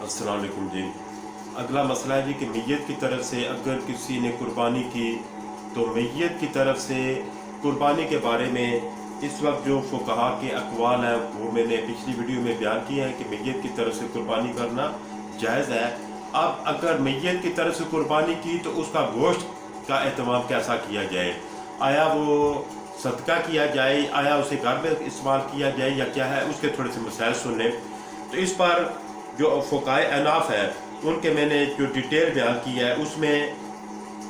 अस्सलाम वालेकुम जी। अगला मसला है जी कि मैयत की तरफ से अगर किसी ने कुर्बानी की तो मैयत की तरफ से कुर्बानी के बारे में इस वक्त जो फुक़हा के अक़वाल हैं वो मैंने पिछली वीडियो में बयान किया है कि मैयत की तरफ से कुर्बानी करना जायज़ है। अब अगर मैयत की तरफ से कुर्बानी की तो उसका गोश्त का एहतमाम कैसा किया जाए, आया वो सदका किया जाए, आया उसे घर में इस्तेमाल किया जाए या क्या है, उसके थोड़े से मसाइल सुन लें। तो इस पर जो फ़ुक़हाए अहनाफ़ है उनके मैंने जो डिटेल बयान की है उसमें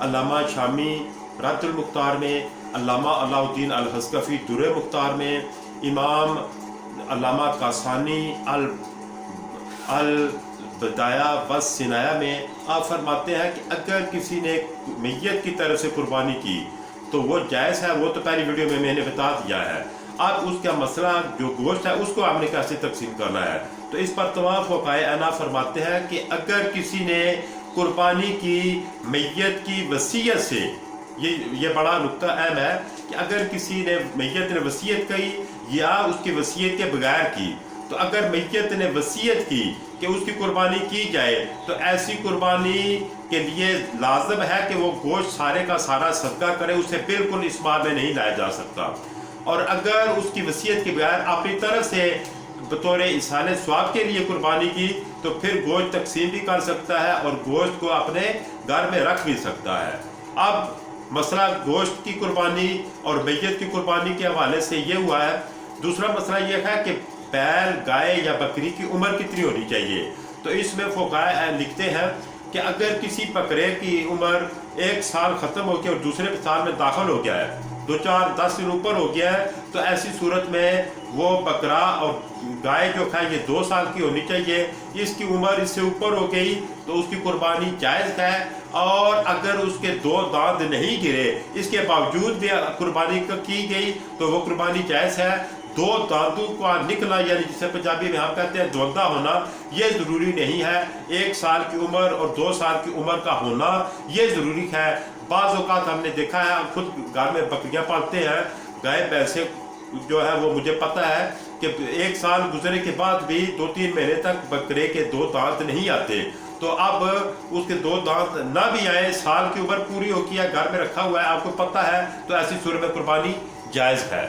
अल्लामा शामी रद्दुल मुख्तार में, अल्लामा अलाउद्दीन अल हस्कफ़ी दुर्र मुख्तार में, इमाम अल्लामा कासानी अल बदाया वस सिनाया में आप फरमाते हैं कि अगर किसी ने मैयत की तरफ से कुर्बानी की तो वो जायज़ है। वो तो पहली वीडियो में मैंने बता दिया है। अब उसका मसला जो गोश्त है उसको आपने कैसे तकसीम करना है, तो इस पर तमाम फ़ुक़हाए अहनाफ़ फरमाते हैं कि अगर किसी ने कुर्बानी की मैयत की वसीयत से, ये बड़ा नुक्ता अहम है कि अगर किसी ने मैयत ने वसीयत की या उसकी वसीयत के बगैर की, तो अगर मैयत ने वसीयत की कि उसकी कुर्बानी की जाए तो ऐसी कुर्बानी के लिए लाज़िम है कि वो गोश्त सारे का सारा सदका करे, उसे बिल्कुल इस्तेमाल में नहीं लाया जा सकता। और अगर उसकी वसीयत के बगैर अपनी तरफ से बतौर इसाले स्वाब के लिए कुर्बानी की तो फिर गोश्त तकसीम भी कर सकता है और गोश्त को अपने घर में रख भी सकता है। अब मसला गोश्त की कुर्बानी और मैयत की कुर्बानी के हवाले से ये हुआ है। दूसरा मसला ये है कि बैल, गाय या बकरी की उम्र कितनी होनी चाहिए। तो इसमें फ़ुक़हा लिखते हैं कि अगर किसी बकरे की उम्र 1 साल ख़त्म हो गया और दूसरे साल में दाखिल हो गया है, 2-4-10 दिन ऊपर हो गया है, तो ऐसी सूरत में वो बकरा और गाय जो है ये 2 साल की होनी चाहिए। इसकी उम्र इससे ऊपर हो गई तो उसकी कुर्बानी जायज़ है। और अगर उसके 2 दांत नहीं गिरे इसके बावजूद भी कुर्बानी की गई तो वो कुर्बानी जायज़ है। 2 दांतों का निकला यानी जिसे पंजाबी में हम कहते हैं द्वंदा होना, ये ज़रूरी नहीं है। 1 साल की उम्र और 2 साल की उम्र का होना ये ज़रूरी है। बाज़ औक़ात हमने देखा है, हम खुद घर में बकरियाँ पालते हैं, गाय भैंसे जो है वो मुझे पता है कि 1 साल गुजरने के बाद भी 2-3 महीने तक बकरे के 2 दांत नहीं आते। तो अब उसके 2 दांत ना भी आए, साल की उम्र पूरी हो गई है, घर में रखा हुआ है, आपको पता है, तो ऐसी सूरत में कुर्बानी जायज़ है।